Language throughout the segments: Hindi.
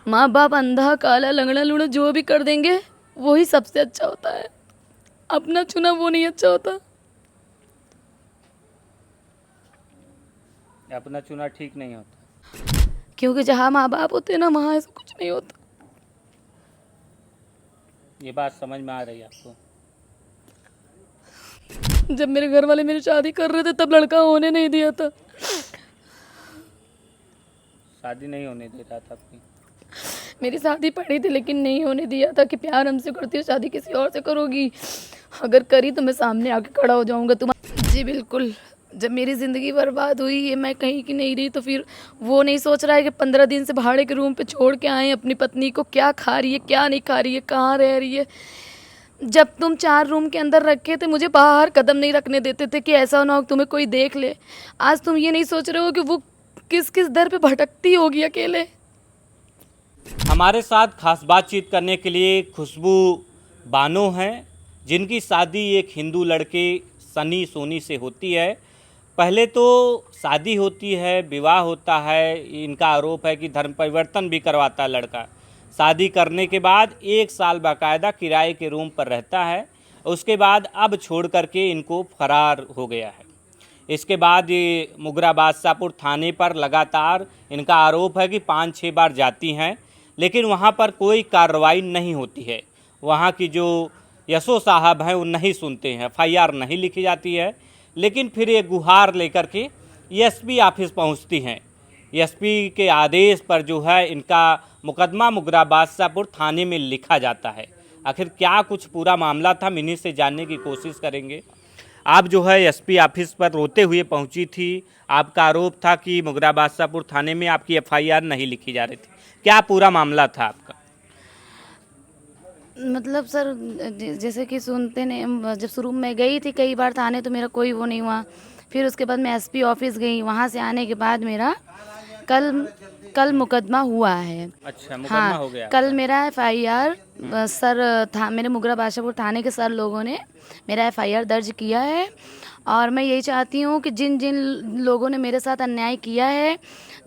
माँ बाप अंधा काला लंगड़ा लूड़ा जो भी कर देंगे वही सबसे अच्छा होता है, अपना चुना वो नहीं अच्छा होता। अपना चुना ठीक नहीं होता। क्योंकि जहाँ माँ बाप होते हैं ना वहाँ ऐसा कुछ नहीं होता। ये बात समझ में आ रही है आपको? जब मेरे घर वाले मेरी शादी कर रहे थे तब लड़का होने नहीं दिया था। शादी नहीं होने दे रहा था आपकी? मेरी शादी पड़ी थी लेकिन नहीं होने दिया था कि प्यार हमसे करती हो, शादी किसी और से करोगी, अगर करी तो मैं सामने आके खड़ा हो जाऊंगा तुम्हारे। जी बिल्कुल। जब मेरी ज़िंदगी बर्बाद हुई है, मैं कहीं की नहीं रही, तो फिर वो नहीं सोच रहा है कि 15 दिन से भाड़े के रूम पे छोड़ के आए अपनी पत्नी को, क्या खा रही है क्या नहीं खा रही है, कहाँ रह रही है। जब तुम 4 रूम के अंदर रखे थे मुझे बाहर कदम नहीं रखने देते थे कि ऐसा ना हो कि तुम्हें कोई देख ले। आज तुम ये नहीं सोच रहे हो कि वो किस किस दर पे भटकती होगी अकेले। हमारे साथ खास बातचीत करने के लिए खुशबू बानो हैं, जिनकी शादी एक हिंदू लड़के सनी सोनी से होती है। पहले तो शादी होती है, विवाह होता है, इनका आरोप है कि धर्म परिवर्तन भी करवाता है लड़का। शादी करने के बाद 1 साल बाकायदा किराए के रूम पर रहता है, उसके बाद अब छोड़ करके इनको फरार हो गया है। इसके बाद ये मुगरा बादशाहपुर थाने पर लगातार इनका आरोप है कि 5-6 बार जाती हैं, लेकिन वहाँ पर कोई कार्रवाई नहीं होती है। वहाँ की जो यशो साहब हैं वो नहीं सुनते हैं, FIR नहीं लिखी जाती है। लेकिन फिर ये गुहार लेकर के एसपी ऑफिस पहुँचती हैं। एसपी के आदेश पर जो है इनका मुकदमा मुगरा बादशाहपुर थाने में लिखा जाता है। आखिर क्या कुछ पूरा मामला था, मिनी से जानने की कोशिश करेंगे। आप जो है एसपी ऑफिस पर रोते हुए पहुंची थी। आपका आरोप था कि मुगरा बादशाहपुर थाने में आपकी FIR नहीं लिखी जा रही थी। क्या पूरा मामला था आपका? मतलब सर जैसे कि सुनते ने, जब शुरू में गई थी कई बार थाने तो मेरा कोई वो नहीं हुआ। फिर उसके बाद मैं एसपी ऑफिस गई, वहाँ से आने के बाद मेरा कल कल मुकदमा हुआ है। अच्छा, मुकदमा हाँ, हो गया कल आपका। मेरा FIR सर था, मेरे मुगरा बादशाहपुर थाने के सर लोगों ने मेरा FIR दर्ज किया है। और मैं यही चाहती हूँ कि जिन जिन लोगों ने मेरे साथ अन्याय किया है,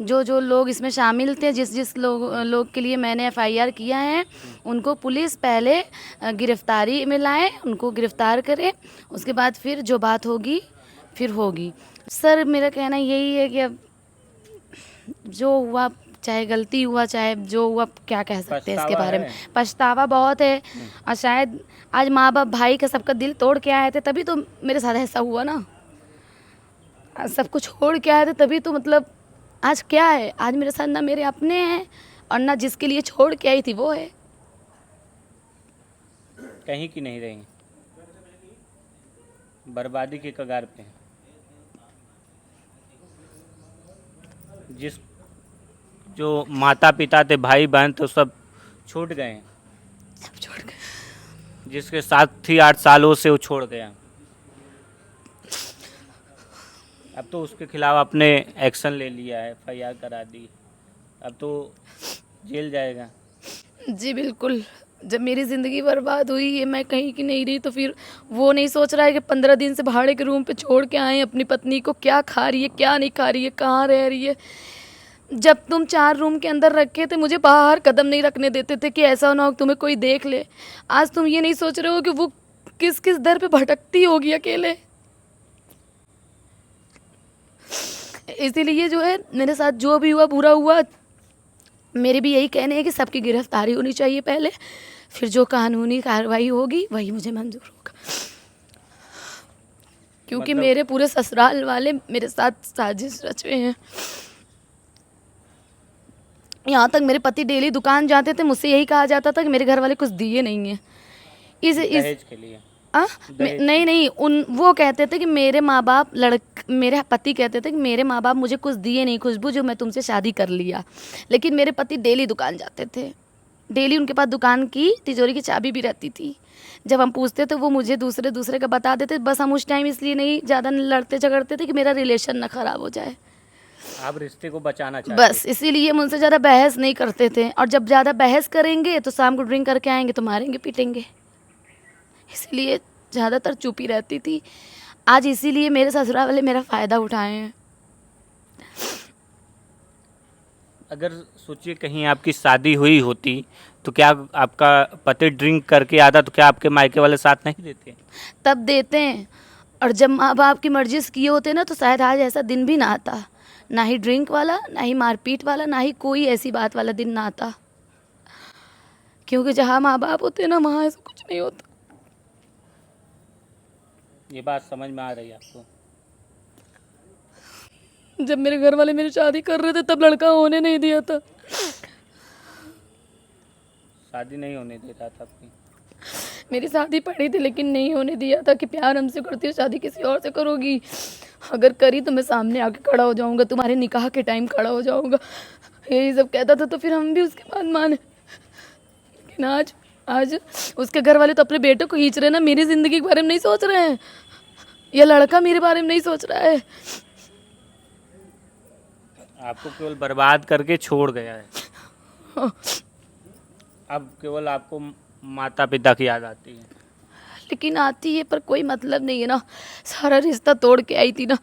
जो जो लोग इसमें शामिल थे, जिस जिस लोग के लिए मैंने FIR किया है, उनको पुलिस पहले गिरफ्तारी में लाए, उनको गिरफ्तार करे, उसके बाद फिर जो बात होगी फिर होगी। सर मेरा कहना यही है कि अब जो हुआ, चाहे गलती हुआ चाहे जो हुआ, क्या कह सकते हैं इसके पछतावा बारे में। है? पछतावा बहुत है। और शायद आज माँ बाप भाई का सबका दिल तोड़ के आए थे तभी तो मेरे साथ ऐसा हुआ ना। आज सब कुछ छोड़ के आए थे तभी तो, मतलब आज क्या है, आज मेरे साथ ना मेरे अपने हैं और ना जिसके लिए छोड़ के आई थी वो है। कहीं की नहीं रही, बर्बादी के कगार पे हैं। जिस जो माता पिता थे, भाई बहन, तो सब छूट गए हैं। सब छोड़ के जिसके साथ थी 8 सालों से वो छोड़ गया। अब तो उसके खिलाफ आपने एक्शन ले लिया है, FIR करा दी, अब तो जेल जाएगा। जी बिल्कुल। जब मेरी ज़िंदगी बर्बाद हुई है, मैं कहीं की नहीं रही, तो फिर वो नहीं सोच रहा है कि 15 दिन से भाड़े के रूम पे छोड़ के आए अपनी पत्नी को, क्या खा रही है क्या नहीं खा रही है, कहाँ रह रही है। जब तुम 4 रूम के अंदर रखे थे मुझे बाहर कदम नहीं रखने देते थे कि ऐसा ना हो कि तुम्हें कोई देख ले। आज तुम ये नहीं सोच रहे हो कि वो किस किस दर पे भटकती होगी अकेले। इसीलिए जो है मेरे साथ जो भी हुआ बुरा हुआ, मेरे भी यही कहने हैं कि सबकी गिरफ्तारी होनी चाहिए पहले, फिर जो कानूनी कार्रवाई होगी वही मुझे मंजूर होगा। क्योंकि मतलब मेरे पूरे ससुराल वाले मेरे साथ साजिश रचे हैं। यहाँ तक मेरे पति डेली दुकान जाते थे, मुझसे यही कहा जाता था कि मेरे घर वाले कुछ दिए नहीं हैं। इस दहेज के लिए? दहेज नहीं नहीं, उन वो कहते थे कि मेरे माँ बाप मेरे पति कहते थे कि मेरे माँ बाप मुझे कुछ दिए नहीं खुशबू, जो मैं तुमसे शादी कर लिया। लेकिन मेरे पति डेली दुकान जाते थे, डेली उनके पास दुकान की तिजोरी की चाबी भी रहती थी। जब हम पूछते थे वो मुझे दूसरे दूसरे का बता देते। बस हम उस टाइम इसलिए नहीं ज़्यादा लड़ते झगड़ते थे कि मेरा रिलेशन ना ख़राब हो जाए, आप रिश्ते को बचाना चाहते बस थे। इसीलिए हम उनसे ज़्यादा बहस नहीं करते थे। और जब ज़्यादा बहस करेंगे तो शाम को ड्रिंक करके आएंगे तो मारेंगे पीटेंगे, इसलिए ज़्यादातर चुप ही रहती थी। आज इसीलिए मेरे ससुराल वाले मेरा फ़ायदा उठाए हैं। अगर सोचिए कहीं आपकी शादी हुई होती तो क्या आपका पति ड्रिंक करके आता तो क्या आपके मायके वाले साथ नहीं देते? तब देते हैं, और जब माँ बाप की मर्जी से किए होते ना तो शायद आज ऐसा दिन भी ना आता। ना ही ड्रिंक वाला, ना ही मारपीट वाला, ना ही कोई ऐसी बात वाला दिन ना आता। क्योंकि जहाँ माँ बाप होते हैं ना वहाँ ऐसा कुछ नहीं होता। ये बात समझ में आ रही है आपको? जब मेरे घर वाले मेरी शादी कर रहे थे तब लड़का होने नहीं दिया था। शादी नहीं होने दे रहा था आपकी? मेरी शादी पड़ी थी लेकिन नहीं होने दिया था कि प्यार हमसे करती है, शादी किसी और से करोगी, अगर करी तो मैं सामने आके खड़ा हो जाऊंगा, तुम्हारे निकाह के टाइम खड़ा हो जाऊंगा, यही सब कहता था। तो फिर हम भी उसके बाद माने। लेकिन आज उसके घर वाले तो अपने बेटे को खींच रहे हैं ना, मेरी ज़िंदगी के बारे में नहीं सोच रहे हैं। यह लड़का मेरे बारे में नहीं सोच रहा है। आपको केवल बर्बाद करके छोड़ गया है। अब केवल आपको माता पिता की याद आती है। लेकिन आती है पर कोई मतलब नहीं है ना, सारा रिश्ता तोड़ के आई थी ना।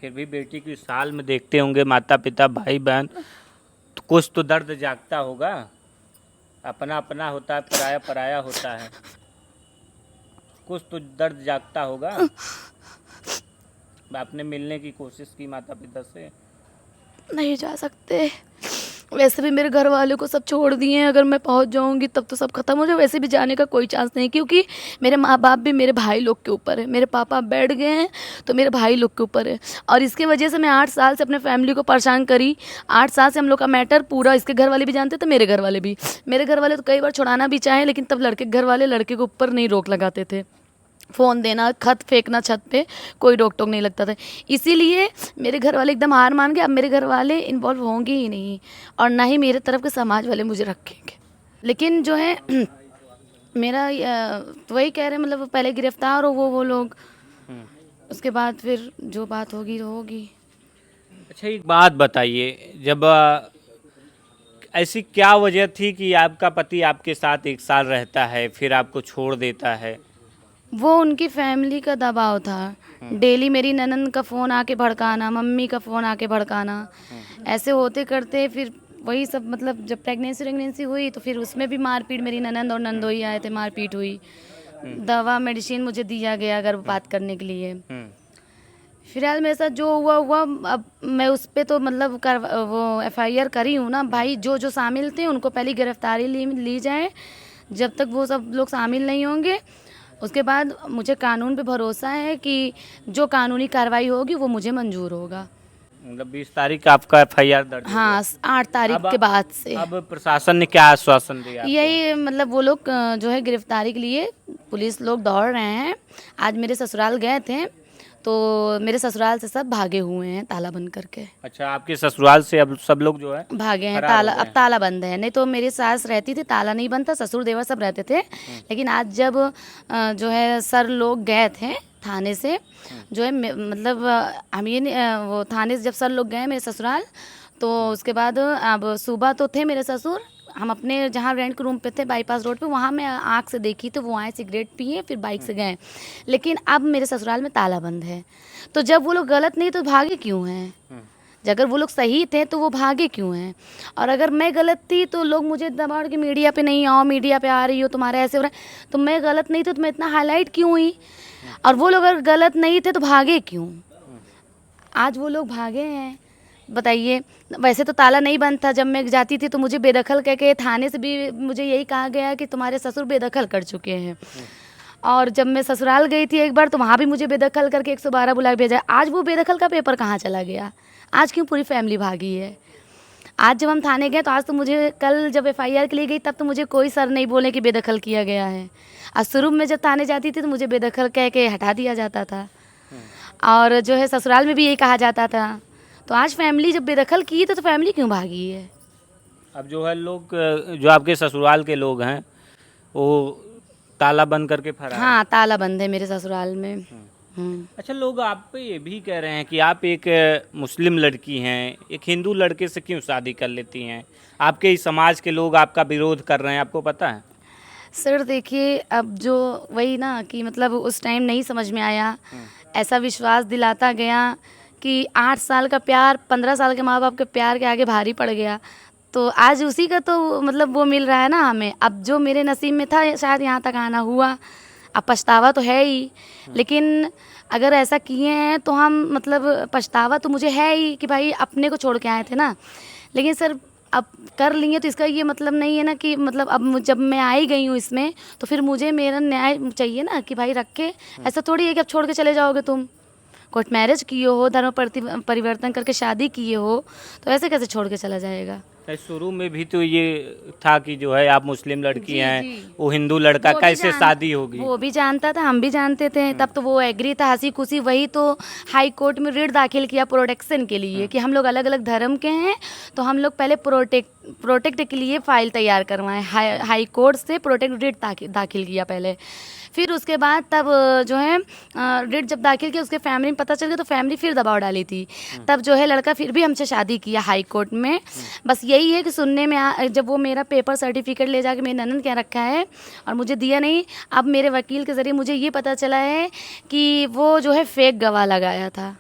फिर भी बेटी की साल में देखते होंगे माता पिता भाई बहन, तो कुछ तो दर्द जागता होगा। अपना अपना होता है, पराया पराया होता है, कुछ तो दर्द जागता होगा। आपने मिलने की कोशिश की माता पिता से? नहीं जा सकते, वैसे भी मेरे घर वालों को सब छोड़ दिए हैं। अगर मैं पहुंच जाऊंगी तब तो सब खत्म हो जाए, वैसे भी जाने का कोई चांस नहीं, क्योंकि मेरे माँ बाप भी मेरे भाई लोग के ऊपर है। मेरे पापा बैठ गए हैं तो मेरे भाई लोग के ऊपर है, और इसके वजह से मैं 8 साल से अपने फैमिली को परेशान करी। 8 साल से हम लोग का मैटर पूरा इसके घर वाले भी जानते थे, मेरे घर वाले भी। मेरे घर वाले तो कई बार छुड़ाना भी चाहे, लेकिन तब लड़के के घर वाले लड़के के ऊपर नहीं रोक लगाते थे। फ़ोन देना, खत फेंकना छत पे, कोई रोक टोक नहीं लगता था। इसीलिए मेरे घर वाले एकदम हार मान गए। अब मेरे घर वाले इन्वॉल्व होंगे ही नहीं, और ना ही मेरे तरफ के समाज वाले मुझे रखेंगे। लेकिन जो है मेरा तो वही कह रहे हैं, मतलब पहले गिरफ्तार हो वो लोग, उसके बाद फिर जो बात होगी तो होगी। अच्छा एक बात बताइए, जब ऐसी क्या वजह थी कि आपका पति आपके साथ 1 साल रहता है फिर आपको छोड़ देता है? वो उनकी फैमिली का दबाव था। डेली मेरी ननंद का फ़ोन आके भड़काना, मम्मी का फ़ोन आके भड़काना, ऐसे होते करते फिर वही सब, मतलब जब प्रेगनेंसी हुई तो फिर उसमें भी मारपीट, मेरी ननंद और नंदोई आए थे, मारपीट हुई। दवा मेडिसिन मुझे दिया गया गर्भपात करने के लिए। फिलहाल मेरे साथ जो हुआ। अब मैं उस पर तो मतलब वो FIR करी हूँ ना भाई। जो शामिल थे उनको पहले गिरफ्तारी ली जाए। जब तक वो सब लोग शामिल नहीं होंगे उसके बाद मुझे कानून पे भरोसा है कि जो कानूनी कार्रवाई होगी वो मुझे मंजूर होगा। मतलब 20 तारीख का आपका FIR दर्ज हो हाँ, 8 तारीख के बाद से। अब प्रशासन ने क्या आश्वासन दिया आपको? यही मतलब वो लोग जो है गिरफ्तारी के लिए पुलिस लोग दौड़ रहे हैं। आज मेरे ससुराल गए थे तो मेरे ससुराल से सब भागे हुए हैं ताला बंद करके। अच्छा, आपके ससुराल से अब सब लोग जो है भागे हैं, फरार हो ताला गए अब हैं। ताला बंद है। नहीं तो मेरी सास रहती थी, ताला नहीं बंद था, ससुर देवर सब रहते थे। लेकिन आज जब जो है सर लोग गए थे थाने से, जो है मतलब हम ये वो थाने से जब सर लोग गए मेरे ससुराल, तो उसके बाद अब सुबह तो थे मेरे ससुर, हम अपने जहाँ रेंट के रूम पे थे बाईपास रोड पे, वहाँ मैं आँख से देखी तो वो आए, सिगरेट पिए, फिर बाइक से गए। लेकिन अब मेरे ससुराल में ताला बंद है। तो जब वो लोग गलत नहीं तो भागे क्यों हैं? अगर वो लोग सही थे तो वो भागे क्यों हैं? और अगर मैं गलत थी तो लोग मुझे दबाड़ के मीडिया पे नहीं आओ, मीडिया पे आ रही हो, तुम्हारा ऐसे हो रहा है, तो मैं गलत नहीं थी तो मैं इतना हाईलाइट क्यों हुई? और वो लोग अगर गलत नहीं थे तो भागे क्यों? आज वो लोग भागे हैं, बताइए। वैसे तो ताला नहीं बंद था, जब मैं जाती थी तो मुझे बेदखल कह के थाने से भी मुझे यही कहा गया कि तुम्हारे ससुर बेदखल कर चुके हैं। और जब मैं ससुराल गई थी एक बार तो वहाँ भी मुझे बेदखल करके 112 बुला के भेजा। आज वो बेदखल का पेपर कहाँ चला गया? आज क्यों पूरी फैमिली भागी है? आज जब हम थाने गए तो आज तो मुझे, कल जब FIR के लिए गई तब तो मुझे कोई सर नहीं बोले कि बेदखल किया गया है। आज शुरू में जब थाने जाती थी तो मुझे बेदखल कह के हटा दिया जाता था, और जो है ससुराल में भी यही कहा जाता था। तो आज फैमिली जब बेदखल की तो फैमिली क्यों भागी है? अब जो है लोग, जो आपके ससुराल के लोग हैं वो ताला बंद करके फरार। हाँ, ताला बंद है मेरे ससुराल में। अच्छा, लोग आप पे ये भी कह रहे हैं कि आप एक मुस्लिम लड़की हैं, एक हिंदू लड़के से क्यों शादी कर लेती हैं? आपके ही समाज के लोग आपका विरोध कर रहे हैं, आपको पता है? सर देखिए, अब जो वही ना कि मतलब उस टाइम नहीं समझ में आया, ऐसा विश्वास दिलाता गया कि 8 साल का प्यार 15 साल के माँ बाप के प्यार के आगे भारी पड़ गया। तो आज उसी का तो मतलब वो मिल रहा है ना हमें। अब जो मेरे नसीब में था शायद यहाँ तक आना हुआ, अब पछतावा तो है ही। लेकिन अगर ऐसा किए हैं तो हम मतलब पछतावा तो मुझे है ही कि भाई अपने को छोड़ के आए थे ना। लेकिन सर अब कर लिए तो इसका ये मतलब नहीं है ना कि मतलब अब जब मैं आई गई हूँ इसमें तो फिर मुझे मेरा न्याय चाहिए ना कि भाई रखे। ऐसा थोड़ी है कि अब छोड़ के चले जाओगे तुम। कोर्ट मैरिज किए हो, धर्म परिवर्तन करके शादी किए हो, तो ऐसे कैसे छोड़ के चला जाएगा। शुरू में भी तो ये था कि जो है आप मुस्लिम लड़की जी, हैं, जी। वो हिंदू लड़का, कैसे शादी होगी। वो भी जानता था, हम भी जानते थे। तब तो वो एग्री था, हंसी खुशी। वही तो हाई कोर्ट में रिट दाखिल किया प्रोटेक्शन के लिए कि हम लोग अलग अलग धर्म के हैं, तो हम लोग पहले प्रोटेक्ट के लिए फाइल तैयार करवाएं। हाई कोर्ट से प्रोटेक्ट रिट दाखिल किया पहले। फिर उसके बाद तब जो है रिट जब दाखिल किया, उसके फैमिली में पता चल गया तो फैमिली फिर दबाव डाली थी। तब जो है लड़का फिर भी हमसे शादी किया हाई कोर्ट में। बस यही है कि सुनने में जब वो मेरा पेपर सर्टिफिकेट ले जाके मेरी ननद क्या रखा है और मुझे दिया नहीं। अब मेरे वकील के ज़रिए मुझे ये पता चला है कि वो जो है फेक गवाह लगाया था।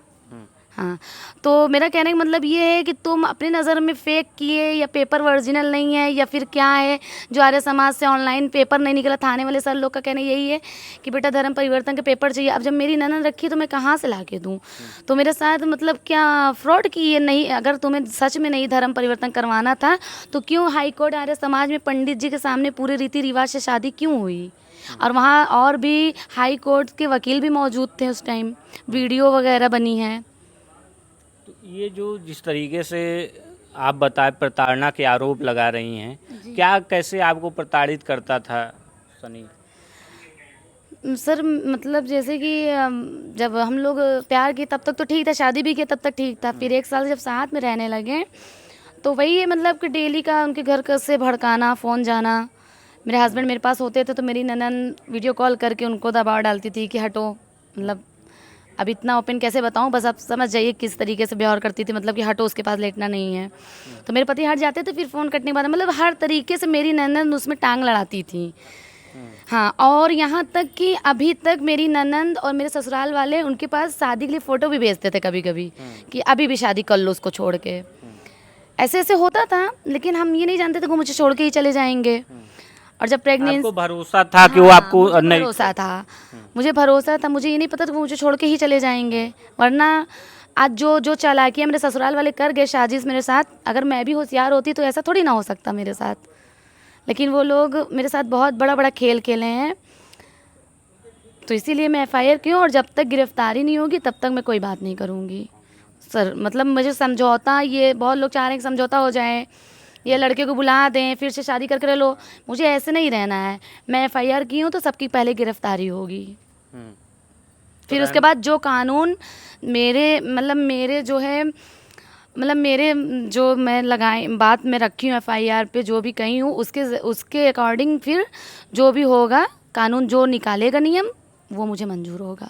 हाँ, तो मेरा कहने का मतलब ये है कि तुम अपनी नज़र में फेक किए या पेपर ओरिजिनल नहीं है या फिर क्या है। जो आर्य समाज से ऑनलाइन पेपर नहीं निकला, थाने वाले सर लोग का कहना यही है कि बेटा धर्म परिवर्तन के पेपर चाहिए। अब जब मेरी ननद रखी तो मैं कहाँ से ला के दूँ। तो मेरे साथ मतलब क्या फ्रॉड की है। नहीं, अगर तुम्हें सच में नहीं धर्म परिवर्तन करवाना था तो क्यों हाई कोर्ट आर्य समाज में पंडित जी के सामने पूरे रीति रिवाज से शादी क्यों हुई। और वहाँ और भी हाई कोर्ट के वकील भी मौजूद थे उस टाइम, वीडियो वगैरह बनी है। ये जो जिस तरीके से आप बताए प्रताड़ना के आरोप लगा रही हैं, क्या कैसे आपको प्रताड़ित करता था सनी। सर मतलब जैसे कि जब हम लोग प्यार किए तब तक तो ठीक था, शादी भी किए तब तक ठीक था। फिर 1 साल जब साथ में रहने लगे तो वही है मतलब कि डेली का उनके घर का से भड़काना, फ़ोन जाना। मेरे हस्बैंड मेरे पास होते थे तो मेरी ननद वीडियो कॉल करके उनको दबाव डालती थी कि हटो। मतलब अब इतना ओपन कैसे बताऊं, बस आप समझ जाइए किस तरीके से व्यवहार करती थी। मतलब कि हटो, उसके पास लेटना नहीं है। तो मेरे पति हट जाते थे, फिर फ़ोन कटने के बाद मतलब हर तरीके से मेरी ननद उसमें टांग लड़ाती थी। हाँ, और यहाँ तक कि अभी तक मेरी ननद और मेरे ससुराल वाले उनके पास शादी के लिए फ़ोटो भी भेजते थे कभी कभी कि अभी भी शादी कर लो उसको छोड़ के। ऐसे ऐसे होता था, लेकिन हम ये नहीं जानते थे कि वो मुझे छोड़ के ही चले जाएंगे। और जब प्रेगनेंसी, आपको भरोसा था कि वो आपको नहीं, भरोसा था, मुझे भरोसा था। मुझे ये नहीं पता था वो मुझे छोड़ के ही चले जाएंगे। वरना आज जो चालाकियाँ मेरे ससुराल वाले कर गए साजिश मेरे साथ, अगर मैं भी होशियार होती तो ऐसा थोड़ी ना हो सकता मेरे साथ। लेकिन वो लोग मेरे साथ बहुत बड़ा बड़ा खेल खेले हैं। तो इसीलिए मैं FIR की हूँ और जब तक गिरफ्तारी नहीं होगी तब तक मैं कोई बात नहीं करूँगी सर। मतलब मुझे समझौता, ये बहुत लोग चाह रहे हैं कि समझौता हो जाए, ये लड़के को बुला दें फिर से शादी करके रह लो। मुझे ऐसे नहीं रहना है। मैं FIR की हूँ तो सबकी पहले गिरफ्तारी होगी, फिर उसके बाद जो कानून मेरे जो है मतलब मेरे जो मैं लगाई बात मैं रखी हूँ FIR पे जो भी कही हूँ उसके अकॉर्डिंग फिर जो भी होगा कानून, जो निकालेगा नियम, वो मुझे मंजूर होगा।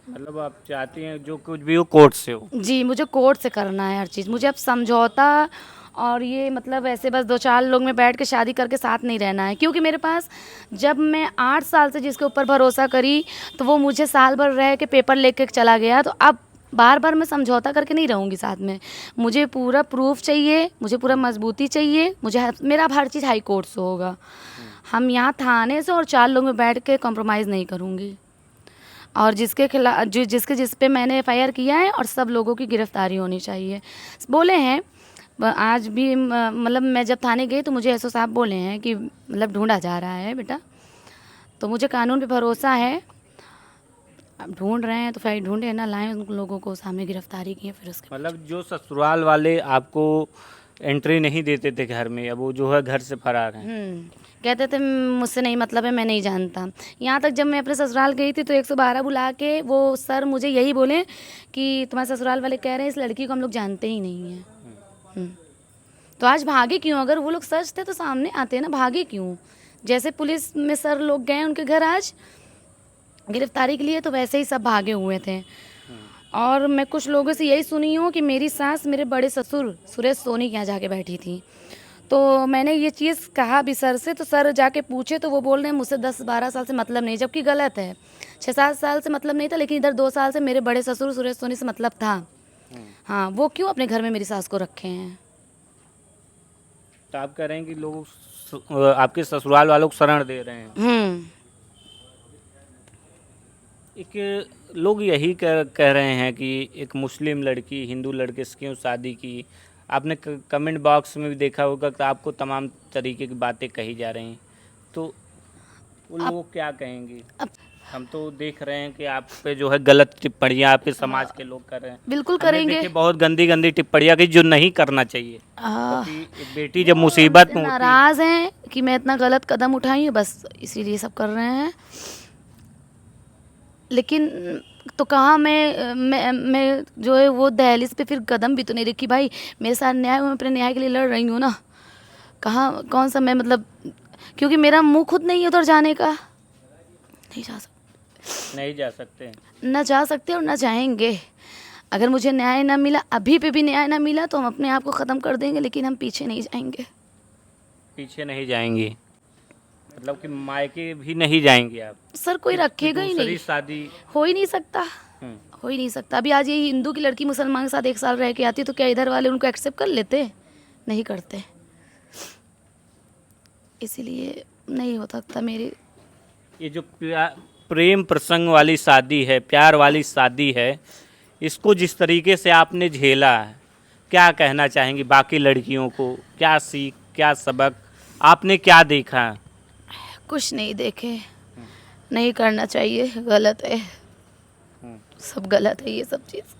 मतलब आप चाहती हैं जो कुछ भी हो कोर्ट से हो। जी, मुझे कोर्ट से करना है हर चीज़। मुझे अब समझौता और ये मतलब ऐसे बस 2-4 लोग में बैठ के शादी करके साथ नहीं रहना है। क्योंकि मेरे पास जब मैं 8 साल से जिसके ऊपर भरोसा करी तो वो मुझे साल भर रह के पेपर लेके चला गया। तो अब बार बार मैं समझौता करके नहीं रहूँगी साथ में। मुझे पूरा प्रूफ चाहिए, मुझे पूरा मजबूती चाहिए। मेरा अब हर चीज़ हाई कोर्ट से होगा। हम यहाँ थाने से और 4 लोग में बैठ के कॉम्प्रोमाइज़ नहीं करूँगी। और जिसके खिलाफ जिस पे मैंने FIR किया है और सब लोगों की गिरफ्तारी होनी चाहिए। बोले हैं आज भी मतलब मैं जब थाने गई तो मुझे SO साहब बोले हैं कि मतलब ढूंढा जा रहा है बेटा। तो मुझे कानून पे भरोसा है। अब ढूंढ रहे हैं तो फिर ढूंढे ना, लाएं उन लोगों को सामने, गिरफ्तारी की फिर उसके मतलब जो ससुराल वाले आपको एंट्री नहीं देते थे घर में, अब वो जो है घर से फरार हैं। कहते थे मुझसे नहीं मतलब है, मैं नहीं जानता। यहाँ तक जब मैं अपने ससुराल गई थी तो 112 बुला के वो सर मुझे यही बोले कि तुम्हारे ससुराल वाले कह रहे हैं इस लड़की को हम लोग जानते ही नहीं हैं। तो आज भागे क्यों? अगर वो लोग सच थे तो सामने आते ना, भागे क्यों? जैसे पुलिस में सर लोग गए उनके घर आज गिरफ्तारी के लिए, तो वैसे ही सब भागे हुए थे। और मैं कुछ लोगों से यही सुनी हूँ कि मेरी सास मेरे बड़े ससुर सुरेश सोनी के यहाँ जाके बैठी थी। तो मैंने ये चीज़ कहा भी सर से, तो सर जाके पूछे तो वो बोल रहे हैं मुझसे 10-12 साल से मतलब नहीं, जबकि गलत है। 6-7 साल से मतलब नहीं था, लेकिन इधर 2 साल से मेरे बड़े ससुर सुरेश सोनी से मतलब था। हाँ, वो क्यों अपने घर में मेरी सास को रखे हैं? तो आप कह रहे हैं कि लोग आपके ससुराल वालों को शरण दे रहे हैं। एक लोग यही कह रहे हैं कि एक मुस्लिम लड़की हिंदू लड़के से क्यों शादी की। आपने कमेंट बॉक्स में भी देखा होगा कि आपको तमाम तरीके की बातें कही जा रही हैं, तो वो लोग क्या कहेंगे? हम तो देख रहे हैं कि आप पे जो है गलत टिप्पणियां आपके समाज के लोग कर रहे हैं। बिल्कुल हमने करेंगे। देखे बहुत गंदी गंदी टिप्पणियां की जो नहीं करना चाहिए, क्योंकि एक बेटी जब मुसीबत में होती है। नाराज हैं कि मैं इतना गलत कदम उठाई हूँ, बस इसीलिए सब कर रहे हैं। लेकिन तो कहाँ मैं जो है वो दहलीज पे फिर कदम भी तो नहीं रखी भाई। मेरे साथ न्याय, मैं अपने न्याय के लिए लड़ रही हूँ ना। कहाँ कौन सा मैं मतलब, क्योंकि मेरा मुंह खुद नहीं है उधर जाने का। नहीं जा सकते, नहीं जा सकते, ना जा सकते और ना जाएंगे। अगर मुझे न्याय ना मिला, अभी पे भी न्याय ना मिला, तो हम अपने आप को ख़त्म कर देंगे, लेकिन हम पीछे नहीं जाएंगे। पीछे नहीं जाएंगे मतलब कि मायके भी नहीं जाएंगे आप? सर कोई रखेगा ही दूसरी नहीं, शादी हो ही नहीं सकता, हो ही नहीं सकता। अभी आज ये हिंदू की लड़की मुसलमान के साथ 1 साल रह के आती, तो क्या इधर वाले उनको एक्सेप्ट कर लेते? नहीं करते। इसीलिए नहीं हो सकता मेरी। ये जो प्रेम प्रसंग वाली शादी है, प्यार वाली शादी है, इसको जिस तरीके से आपने झेला है, क्या कहना चाहेंगी बाकी लड़कियों को? क्या सीख, क्या सबक आपने क्या देखा? कुछ नहीं देखे, नहीं करना चाहिए, गलत है, सब गलत है ये सब चीज़।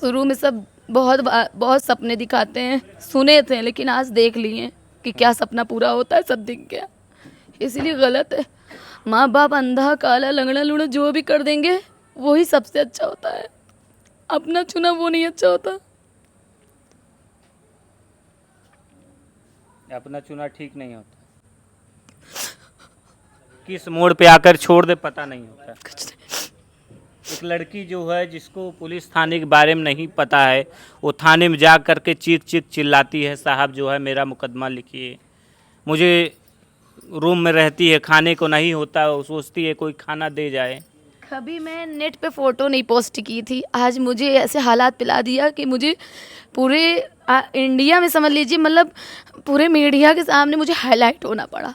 शुरू में सब बहुत सपने दिखाते हैं, सुने थे, लेकिन आज देख लिए कि क्या सपना पूरा होता है, सब दिख गया। इसीलिए गलत है। माँ बाप अंधा काला लंगड़ा लूड़ा जो भी कर देंगे, वही सबसे अच्छा होता है। अपना चुना वो नहीं अच्छा होता। अपना चुना ठीक नहीं होता, किस मोड़ पे आकर छोड़ दे पता नहीं होता। कुछ नहीं। एक लड़की जो है जिसको पुलिस थाने के बारे में नहीं पता है, वो थाने में जा कर के चीख चीख चिल्लाती है, साहब जो है मेरा मुकदमा लिखिए। मुझे रूम में रहती है, खाने को नहीं होता, वो सोचती है कोई खाना दे जाए। कभी मैं नेट पे फ़ोटो नहीं पोस्ट की थी, आज मुझे ऐसे हालात पिला दिया कि मुझे पूरे इंडिया में समझ लीजिए, मतलब पूरे मीडिया के सामने मुझे हाईलाइट होना पड़ा।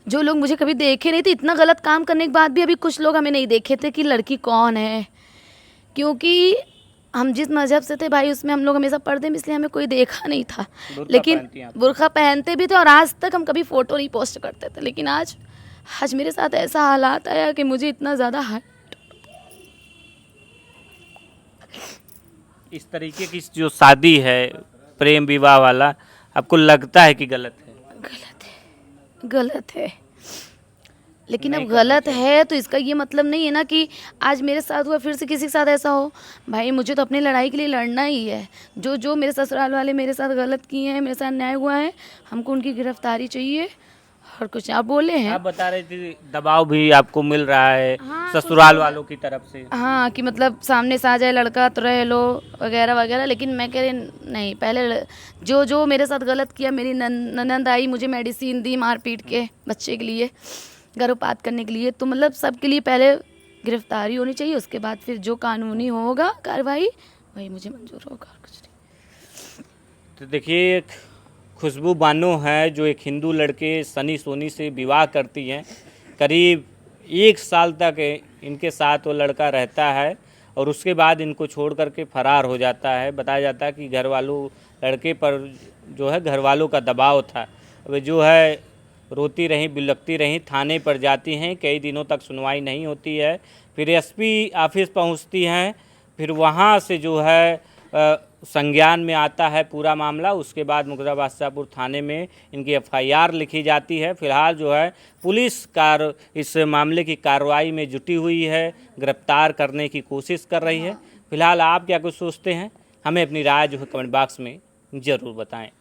जो लोग मुझे कभी देखे नहीं थे, इतना गलत काम करने के बाद भी अभी कुछ लोग हमें नहीं देखे थे कि लड़की कौन है। क्योंकि हम जिस मज़हब से थे भाई, उसमें हम लोग हमेशा पर्दे में, इसलिए हमें कोई देखा नहीं था। लेकिन बुर्का पहनते भी थे, और आज तक हम कभी फ़ोटो नहीं पोस्ट करते थे। लेकिन आज मेरे साथ ऐसा हालात आया कि मुझे इतना ज़्यादा इस तरीके की जो शादी है प्रेम विवाह वाला, आपको लगता है कि गलत है? गलत है। लेकिन अब गलत है तो इसका ये मतलब नहीं है ना कि आज मेरे साथ हुआ फिर से किसी के साथ ऐसा हो। भाई मुझे तो अपनी लड़ाई के लिए लड़ना ही है। जो मेरे ससुराल वाले मेरे साथ गलत किए हैं, मेरे साथ अन्याय हुआ है, हमको उनकी गिरफ्तारी चाहिए। और कुछ आप बोले हैं, आप बता रहे थे दबाव भी आपको मिल रहा है हाँ, ससुराल वालों की तरफ से। हाँ, कि मतलब सामने से आ जाए लड़का तो रह लो वगैरह वगैरह। लेकिन मैं कह रही नहीं, पहले जो मेरे साथ गलत किया, मेरी ननद आई, मुझे मेडिसिन दी मार पीट के बच्चे के लिए, गर्भपात करने के लिए, तो मतलब सबके लिए पहले गिरफ्तारी होनी चाहिए, उसके बाद फिर जो कानूनी होगा कार्रवाई वही मुझे मंजूर होगा, कुछ नहीं। तो देखिए, खुशबू बानो है जो एक हिंदू लड़के सनी सोनी से विवाह करती हैं। करीब 1 साल तक इनके साथ वो लड़का रहता है और उसके बाद इनको छोड़ करके फरार हो जाता है। बताया जाता है कि घर वालों, लड़के पर जो है घर वालों का दबाव था। वे जो है रोती रहीं, बिलखती रहीं, थाने पर जाती हैं, कई दिनों तक सुनवाई नहीं होती है। फिर एसपी ऑफिस पहुंचती हैं, फिर वहां से जो है संज्ञान में आता है पूरा मामला। उसके बाद मुगरा बादशाहपुर थाने में इनकी एफआईआर लिखी जाती है। फिलहाल जो है पुलिस इस मामले की कार्रवाई में जुटी हुई है, गिरफ्तार करने की कोशिश कर रही है। फिलहाल आप क्या कुछ सोचते हैं, हमें अपनी राय जो है कमेंट बॉक्स में ज़रूर बताएं।